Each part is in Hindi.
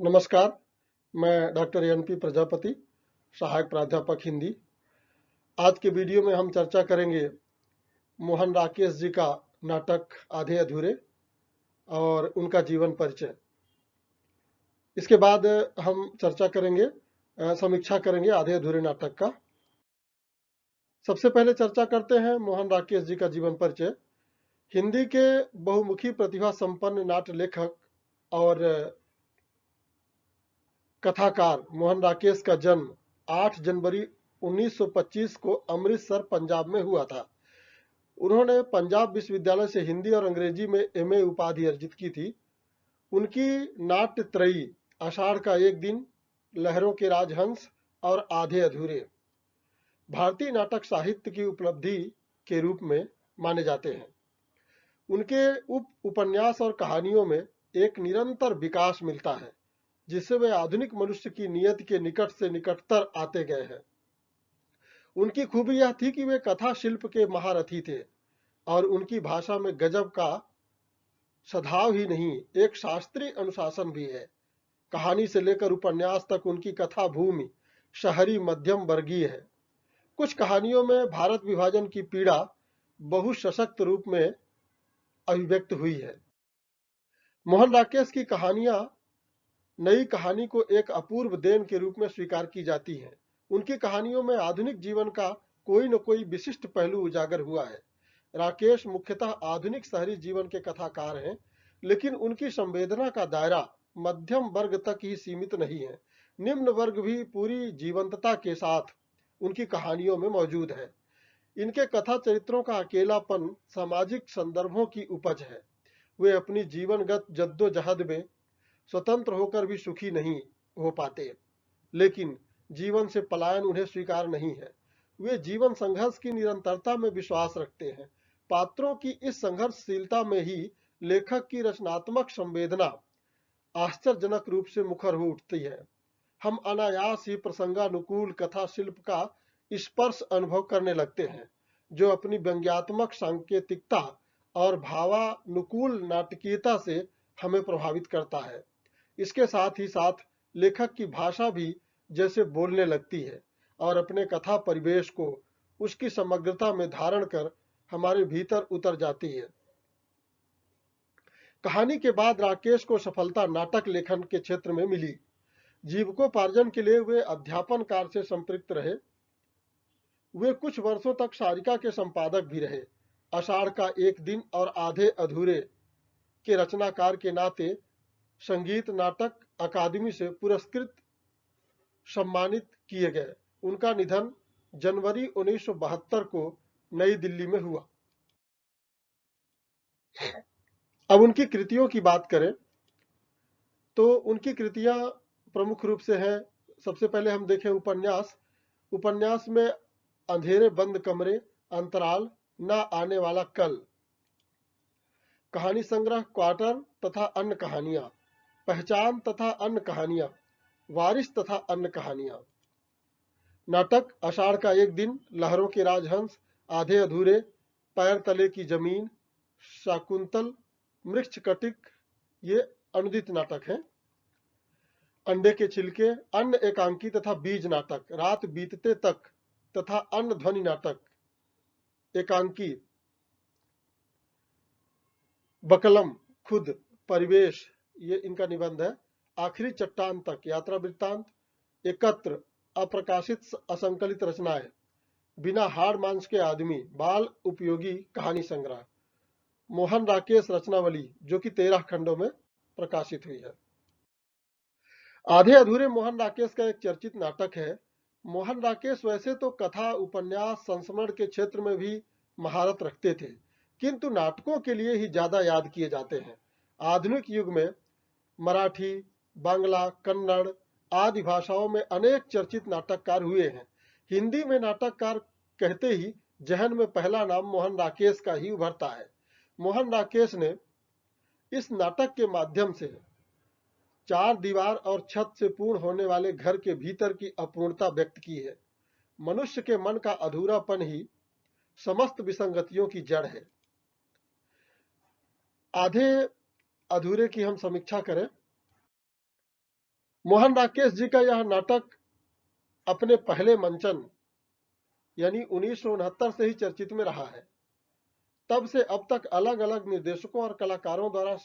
नमस्कार, मैं डॉक्टर एन.पी. प्रजापति, सहायक प्राध्यापक हिंदी। आज के वीडियो में हम चर्चा करेंगे मोहन राकेश जी का नाटक आधे अधूरे और उनका जीवन परिचय। इसके बाद हम चर्चा करेंगे, समीक्षा करेंगे आधे अधूरे नाटक का। सबसे पहले चर्चा करते हैं मोहन राकेश जी का जीवन परिचय। हिंदी के बहुमुखी प्रतिभा संपन्न नाट्य लेखक और कथाकार मोहन राकेश का जन्म 8 जनवरी 1925 को अमृतसर, पंजाब में हुआ था। उन्होंने पंजाब विश्वविद्यालय से हिंदी और अंग्रेजी में एमए उपाधि अर्जित की थी। उनकी नाट्य त्रयी आषाढ़ का एक दिन, लहरों के राजहंस और आधे अधूरे भारतीय नाटक साहित्य की उपलब्धि के रूप में माने जाते हैं। उनके उपन्यास और कहानियों में एक निरंतर विकास मिलता है, जिससे वे आधुनिक मनुष्य की नियति के निकट से निकटतर आते गए हैं। उनकी खूबी यह थी कि वे कथा शिल्प के महारथी थे और उनकी भाषा में गजब का सधाव ही नहीं, एक शास्त्रीय अनुशासन भी है। कहानी से लेकर उपन्यास तक उनकी कथा भूमि शहरी मध्यम वर्गीय है। कुछ कहानियों में भारत विभाजन की पीड़ा बहु सशक्त रूप में अभिव्यक्त हुई है। मोहन राकेश की कहानियां नई कहानी को एक अपूर्व देन के रूप में स्वीकार की जाती हैं। उनकी कहानियों में आधुनिक जीवन का कोई न कोई विशिष्ट पहलू उजागर हुआ है। राकेश मुख्यतः आधुनिक शहरी जीवन के कथाकार हैं, लेकिन उनकी संवेदना का दायरा मध्यम वर्ग तक ही सीमित नहीं है। निम्न वर्ग भी पूरी जीवंतता के साथ उनकी कहानियों में मौजूद है। इनके कथा चरित्रों का अकेलापन सामाजिक संदर्भों की उपज है। वे अपनी जीवनगत जद्दोजहद में स्वतंत्र होकर भी सुखी नहीं हो पाते, लेकिन जीवन से पलायन उन्हें स्वीकार नहीं है। वे जीवन संघर्ष की निरंतरता में विश्वास रखते हैं। पात्रों की इस संघर्षशीलता में ही लेखक की रचनात्मक संवेदना आश्चर्यजनक रूप से मुखर हो उठती है। हम अनायास ही प्रसंगानुकूल कथा शिल्प का स्पर्श अनुभव करने लगते हैं, जो अपनी व्यंग्यात्मक सांकेतिकता और भावानुकूल नाटकीयता से हमें प्रभावित करता है। इसके साथ ही साथ लेखक की भाषा भी जैसे बोलने लगती है और अपने कथा परिवेश को उसकी समग्रता में धारण कर हमारे भीतर उतर जाती है। कहानी के बाद राकेश को सफलता नाटक लेखन के क्षेत्र में मिली। जीविकोपार्जन के लिए वे अध्यापन कार्य से संपृक्त रहे। वे कुछ वर्षों तक सारिका के संपादक भी रहे। आषाढ़ का एक दिन और आधे अधूरे के रचनाकार के नाते संगीत नाटक अकादमी से पुरस्कृत सम्मानित किए गए। उनका निधन जनवरी 1972 को नई दिल्ली में हुआ। अब उनकी कृतियों की बात करें तो उनकी कृतियां प्रमुख रूप से हैं। सबसे पहले हम देखें उपन्यास। उपन्यास में अंधेरे बंद कमरे, अंतराल, ना आने वाला कल। कहानी संग्रह क्वार्टर तथा अन्य कहानियां, पहचान तथा अन्य कहानियां, वारिस तथा अन्य कहानियां। नाटक आषाढ़ का एक दिन, लहरों के राजहंस, आधे अधूरे, पैर तले की जमीन, शाकुंतल, मृक्षकटिक, ये अनुदित नाटक हैं। अंडे के छिलके, अन्य एकांकी तथा बीज नाटक, रात बीतते तक तथा अन्य ध्वनि नाटक, एकांकी, बकलम, खुद, परिवेश, ये इनका निबंध है। आखिरी चट्टान तक, यात्रा वृत्तांत, एकत्र, अप्रकाशित असंकलित रचनाएं, बिना हाड़ मांस के आदमी, बाल उपयोगी कहानी संग्रह, मोहन राकेश रचनावली, जो कि 13 खंडों में प्रकाशित हुई है। आधे अधूरे मोहन राकेश का एक चर्चित नाटक है। मोहन राकेश वैसे तो कथा, उपन्यास, संस्मरण के क्षेत्र में भी महारत रखते थे, किंतु नाटकों के लिए ही ज्यादा याद किए जाते हैं। आधुनिक युग में मराठी, बांग्ला, कन्नड़ आदि भाषाओं में अनेक चर्चित नाटककार हुए हैं। हिंदी में नाटककार कहते ही जहन में पहला नाम मोहन राकेश का ही उभरता है। मोहन राकेश ने इस नाटक के माध्यम से चार दीवार और छत से पूर्ण होने वाले घर के भीतर की अपूर्णता व्यक्त की है। मनुष्य के मन का अधूरापन ही समस्त विसंगतियों की जड़ है। आधे अधूरे की हम समीक्षा करें मोहन राकेश जी का यह नाटक अपने पहले मंचन यानी 1969 से ही चर्चित में रहा है। तब से अब तक अलग अलग निर्देशकों और कलाकारों द्वारा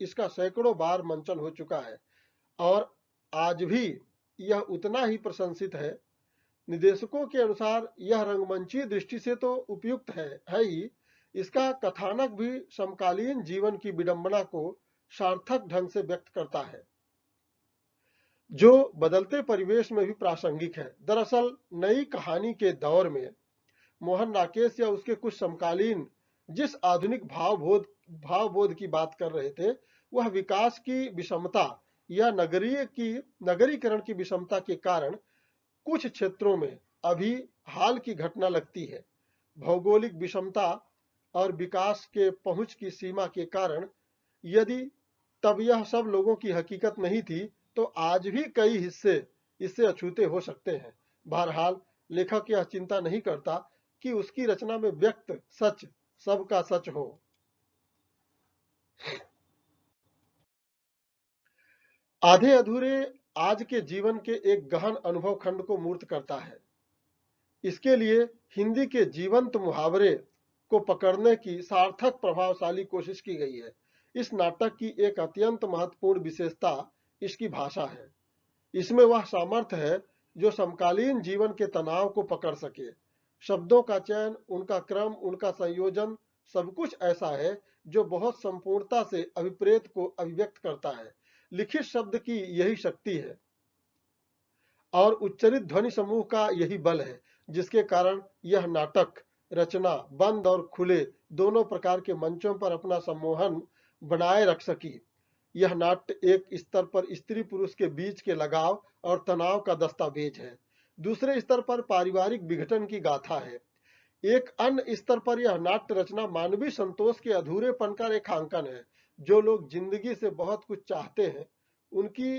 इसका सैकड़ों बार मंचन हो चुका है और आज भी यह उतना ही प्रशंसित है। निर्देशकों के अनुसार यह रंगमंची दृष्टि से तो उपयुक्त है ही, इसका कथानक भी समकालीन जीवन की विडंबना को सार्थक ढंग से व्यक्त करता है, जो बदलते परिवेश में भी प्रासंगिक है। दरअसल नई कहानी के दौर में मोहन राकेश या उसके कुछ समकालीन जिस आधुनिक भावबोध की बात कर रहे थे, वह विकास की विषमता या नगरीकरण की विषमता के कारण कुछ क्षेत्रों में अभी हाल की घटना लगती है। भौगोलिक विषमता और विकास के पहुंच की सीमा के कारण यदि तब यह सब लोगों की हकीकत नहीं थी, तो आज भी कई हिस्से इससे अछूते हो सकते हैं। बहरहाल लेखक यह चिंता नहीं करता कि उसकी रचना में व्यक्त सच सबका सच हो। आधे अधूरे आज के जीवन के एक गहन अनुभव खंड को मूर्त करता है। इसके लिए हिंदी के जीवंत मुहावरे को पकड़ने की सार्थक प्रभावशाली कोशिश की गई है। इस नाटक की एक अत्यंत महत्वपूर्ण विशेषता इसकी भाषा है। इसमें वह सामर्थ्य है जो समकालीन जीवन के तनाव को पकड़ सके। शब्दों का चयन, उनका क्रम, उनका संयोजन, सब कुछ ऐसा है जो बहुत संपूर्णता से अभिप्रेत को अभिव्यक्त करता है। लिखित शब्द की यही शक्ति है और उच्चरित ध्वनि समूह का यही बल है, जिसके कारण यह नाटक रचना बंद और खुले दोनों प्रकार के मंचों पर अपना सम्मोहन बनाए रख सकी। यह नाट्य एक स्तर पर स्त्री पुरुष के बीच के लगाव और तनाव का दस्तावेज है, दूसरे स्तर पर पारिवारिक विघटन की गाथा है। एक अन्य स्तर पर यह नाट्य रचना मानवीय संतोष के अधूरेपन का रेखांकन है। जो लोग जिंदगी से बहुत कुछ चाहते हैं, उनकी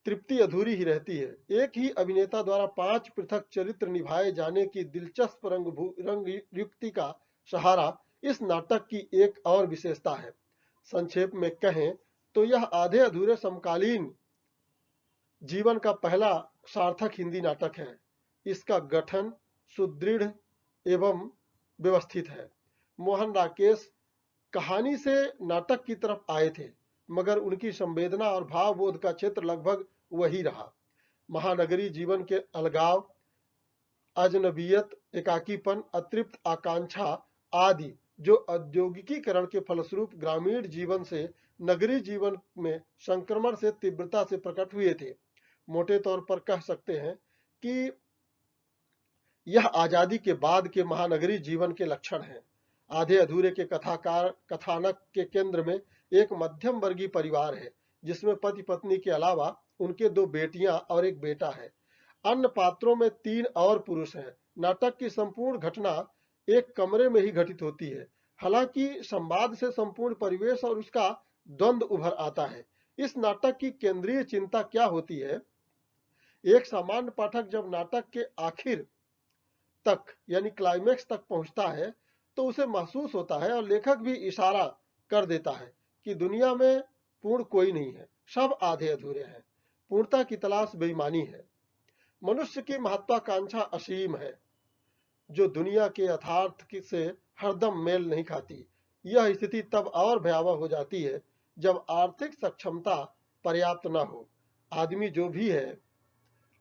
तृप्ति अधूरी ही रहती है। एक ही अभिनेता द्वारा 5 पृथक चरित्र निभाए जाने की दिलचस्प रंग युक्ति का सहारा इस नाटक की एक और विशेषता है। संक्षेप में कहें तो यह आधे अधूरे समकालीन जीवन का पहला सार्थक हिंदी नाटक है। इसका गठन सुदृढ़ एवं व्यवस्थित है। मोहन राकेश कहानी से नाटक की तरफ आए थे, मगर उनकी संवेदना और भावबोध का क्षेत्र लगभग वही रहा। महानगरी जीवन के अलगाव, अजनबियत, एकाकीपन, अतृप्त आकांक्षा आदि जो औद्योगिकीकरण के फलस्वरूप ग्रामीण जीवन से नगरीय जीवन में संक्रमण से तीव्रता से प्रकट हुए थे। मोटे तौर पर कह सकते हैं कि यह आजादी के बाद के महानगरीय जीवन के लक्षण हैं। आधे अधूरे के कथानक के केंद्र में एक मध्यम वर्गीय परिवार है, जिसमें पति पत्नी के अलावा उनके 2 बेटियां और एक बेटा है। अन्य पात्रों में 3 और पुरुष हैं। नाटक की संपूर्ण घटना एक कमरे में ही घटित होती है। हालांकि संवाद से संपूर्ण परिवेश और उसका द्वंद्व उभर आता है। इस नाटक की केंद्रीय चिंता क्या होती है? एक सामान्य पाठक जब नाटक के आखिर तक यानी क्लाइमेक्स तक पहुंचता है, तो उसे महसूस होता है और लेखक भी इशारा कर देता है कि दुनिया में पूर्ण कोई नहीं है, सब आधे अधूरे हैं। पूर्णता की तलाश बेईमानी है। मनुष्य की महत्वाकांक्षा असीम है, जो दुनिया के यथार्थ से हरदम मेल नहीं खाती। यह स्थिति तब और भयावह हो जाती है जब आर्थिक सक्षमता पर्याप्त न हो। आदमी जो भी है,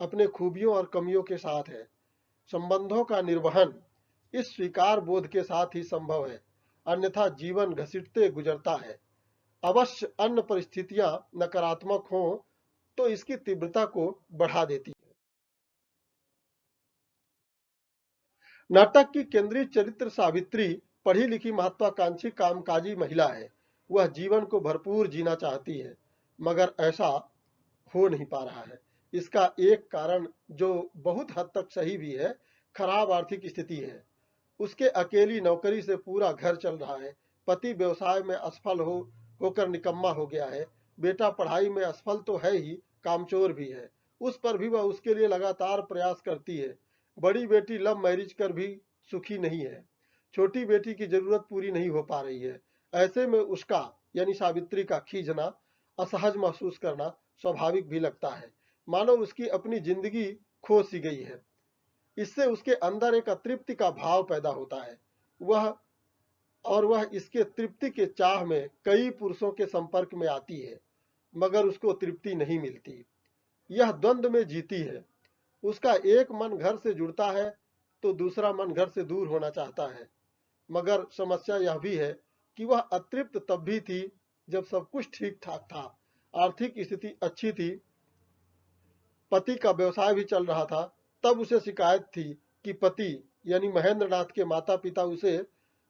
अपने खूबियों और कमियों के साथ है। संबंधों का निर्वहन इस स्वीकार बोध के साथ ही संभव है, अन्यथा जीवन घसीटते गुजरता है। अवश्य अन्य परिस्थितियां नकारात्मक हों तो इसकी तीव्रता को बढ़ा देती है। नाटक की केंद्रीय चरित्र सावित्री पढ़ी लिखी महत्वाकांक्षी कामकाजी महिला है। वह जीवन को भरपूर जीना चाहती है, मगर ऐसा हो नहीं पा रहा है। इसका एक कारण, जो बहुत हद तक सही भी है, खराब आर्थिक स्थिति है। उसके अकेली नौकरी से पूरा घर चल रहा है। पति व्यवसाय में असफल होकर निकम्मा हो गया है। बेटा पढ़ाई में असफल तो है ही, कामचोर भी है। उस पर भी वह उसके लिए लगातार प्रयास करती है। बड़ी बेटी लव मैरिज कर भी सुखी नहीं है। छोटी बेटी की जरूरत पूरी नहीं हो पा रही है। ऐसे में उसका यानी सावित्री का खींचना असहज महसूस करना स्वाभाविक भी लगता है, मानो उसकी अपनी जिंदगी खो सी गई है। इससे उसके अंदर एक अतृप्ति का भाव पैदा होता है। वह इसके तृप्ति के चाह में कई पुरुषों के संपर्क में आती है, मगर उसको तृप्ति नहीं मिलती। यह द्वंद्व में जीती है। उसका एक मन घर से जुड़ता है तो दूसरा मन घर से दूर होना चाहता है। मगर समस्या यह भी है कि वह अतृप्त तब भी थी जब सब कुछ ठीक ठाक था, आर्थिक स्थिति अच्छी थी, पति का व्यवसाय भी चल रहा था। तब उसे शिकायत थी कि पति यानी महेंद्र नाथ के माता पिता उसे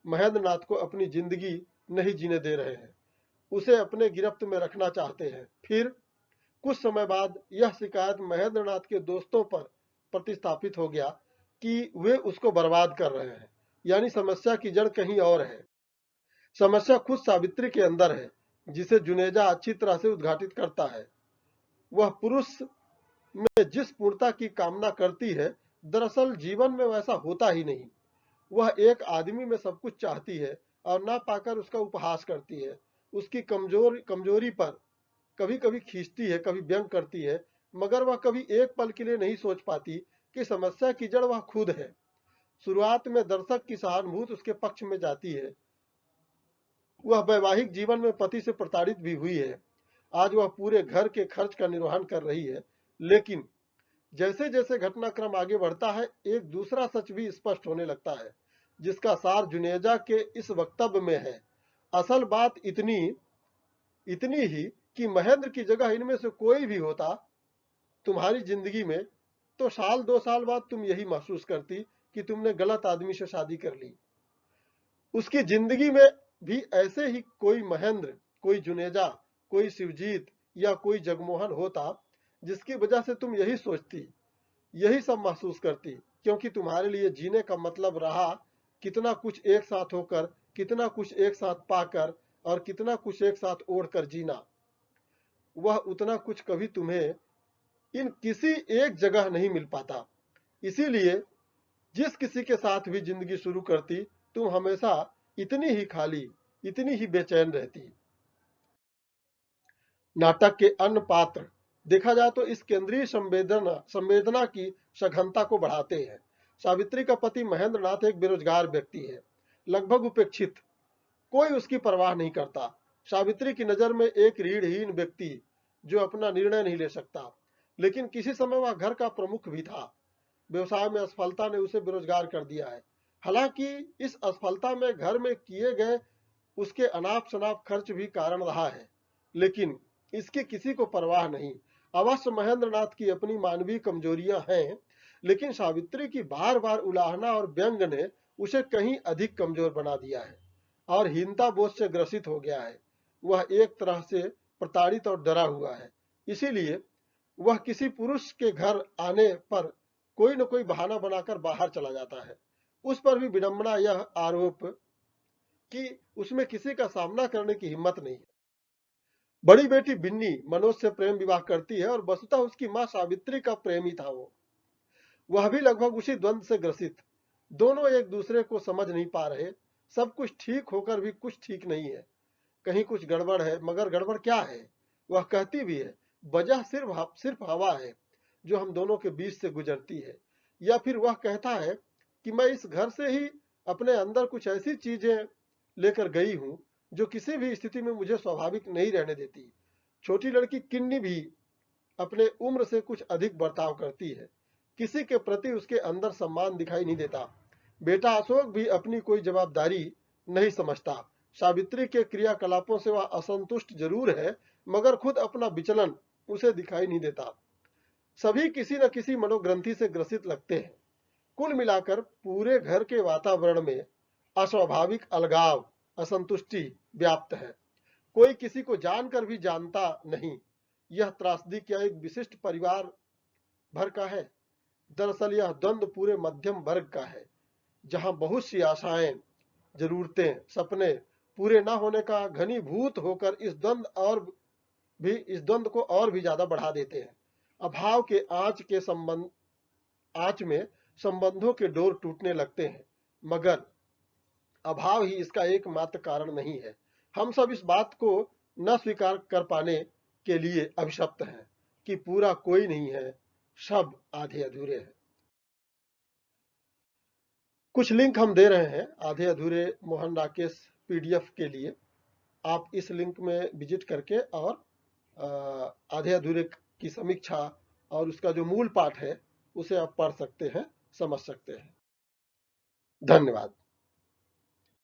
महेंद्र नाथ को अपनी जिंदगी नहीं जीने दे रहे हैं, उसे अपने गिरफ्त में रखना चाहते हैं। फिर कुछ समय बाद यह शिकायत महेंद्र नाथ के दोस्तों पर प्रतिस्थापित हो गया कि वे उसको बर्बाद कर रहे हैं, यानी समस्या की जड़ कहीं और है। समस्या खुद सावित्री के अंदर है, जिसे जुनेजा अच्छी तरह से उद्घाटित करता है। वह पुरुष में जिस पूर्णता की कामना करती है, दरअसल जीवन में वैसा होता ही नहीं। वह एक आदमी में सब कुछ चाहती है और ना पाकर उसका उपहास करती है, उसकी कमजोरी पर कभी कभी खींचती है, कभी व्यंग करती है, मगर वह कभी एक पल के लिए नहीं सोच पाती कि समस्या की जड़ वह खुद है। शुरुआत में दर्शक की सहानुभूति उसके पक्ष में जाती है। वह वैवाहिक जीवन में पति से प्रताड़ित भी हुई है। आज वह पूरे घर के खर्च का निर्वहन कर रही है, लेकिन जैसे जैसे घटनाक्रम आगे बढ़ता है, एक दूसरा सच भी स्पष्ट होने लगता है, जिसका सार जुनेजा के इस वक्तव्य में है। असल बात इतनी ही कि महेंद्र की जगह इनमें से कोई भी होता तुम्हारी जिंदगी में, तो साल 2 साल बाद तुम यही महसूस करती कि तुमने गलत आदमी से शादी कर ली। उसकी जिंदगी में भी ऐसे ही कोई महेंद्र, कोई जुनेजा, कोई शिवजीत या कोई जगमोहन होता, जिसकी वजह से तुम यही सोचती, यही सब महसूस करती, क्योंकि तुम्हारे लिए जीने का मतलब रहा कितना कुछ एक साथ होकर, कितना कुछ एक साथ पाकर और कितना कुछ एक साथ ओढ़कर जीना। वह उतना कुछ कभी तुम्हें इन किसी एक जगह नहीं मिल पाता। इसीलिए जिस किसी के साथ भी जिंदगी शुरू करती, तुम हमेशा इतनी ही खाली, इतनी ही बेचैन रहती। नाटक के अन्य पात्र देखा जाए तो इस केंद्रीय संवेदना की सघनता को बढ़ाते हैं। सावित्री का पति महेंद्र नाथ एक बेरोजगार व्यक्ति है, लगभग उपेक्षित, कोई उसकी परवाह नहीं करता। सावित्री की नजर में एक रीढ़हीन व्यक्ति जो अपना निर्णय नहीं ले सकता, लेकिन किसी समय वह घर का प्रमुख भी था। व्यवसाय में असफलता ने उसे बेरोजगार कर दिया है। हालांकि इस असफलता में घर में किए गए उसके अनाप शनाप खर्च भी कारण रहा है, लेकिन इसकी किसी को परवाह नहीं। अवश्य महेंद्र नाथ की अपनी मानवीय कमजोरियां हैं, लेकिन सावित्री की बार बार उलाहना और व्यंग ने उसे कहीं अधिक कमजोर बना दिया है और हीनता बोध से ग्रसित हो गया है। वह एक तरह से प्रताड़ित और डरा हुआ है। इसीलिए वह किसी पुरुष के घर आने पर कोई न कोई बहाना बनाकर बाहर चला जाता है। उस पर भी विडंबना यह आरोप कि उसमें किसी का सामना करने की हिम्मत नहीं है। बड़ी बेटी बिन्नी मनोज से प्रेम विवाह करती है और वस्तुतः उसकी मां सावित्री का प्रेमी था वो। वह भी लगभग उसी द्वंद से ग्रसित। दोनों एक दूसरे को समझ नहीं पा रहे। सब कुछ ठीक होकर भी कुछ ठीक नहीं है। कहीं कुछ गड़बड़ है, मगर गड़बड़ क्या है वह कहती भी है। वजह सिर्फ हवा है जो हम दोनों के बीच से गुजरती है। या फिर वह कहता है कि मैं इस घर से ही अपने अंदर कुछ ऐसी चीजें लेकर गई हूं जो किसी भी स्थिति में मुझे स्वाभाविक नहीं रहने देती। छोटी लड़की किन्नी भी अपने उम्र से कुछ अधिक बर्ताव करती है। किसी के प्रति उसके अंदर सम्मान दिखाई नहीं देता। बेटा अशोक भी अपनी कोई जवाबदारी नहीं समझता। सावित्री के क्रियाकलापों से वह असंतुष्ट जरूर है, मगर खुद अपना विचलन उसे दिखाई नहीं देता। सभी किसी न किसी मनोग्रंथि से ग्रसित लगते हैं। कुल मिलाकर पूरे घर के वातावरण में अस्वाभाविक अलगाव, असंतुष्टि व्याप्त है। कोई किसी को जानकर भी जानता नहीं। यह त्रासदी क्या एक विशिष्ट परिवार भर का है? दरअसल यह द्वंद्व पूरे मध्यम वर्ग का है, जहां बहुत सी आशाएं, जरूरतें, सपने पूरे न होने का घनीभूत होकर इस द्वंद्व को और भी ज्यादा बढ़ा देते हैं। अभाव के आंच में संबंधों के डोर टूटने लगते हैं, मगर अभाव ही इसका एकमात्र कारण नहीं है। हम सब इस बात को न स्वीकार कर पाने के लिए अभिशप्त हैं कि पूरा कोई नहीं है, सब आधे अधूरे हैं। कुछ लिंक हम दे रहे हैं आधे अधूरे मोहन राकेश पीडीएफ के लिए। आप इस लिंक में विजिट करके और आधे अधूरे की समीक्षा और उसका जो मूल पाठ है उसे आप पढ़ सकते हैं, समझ सकते हैं। धन्यवाद।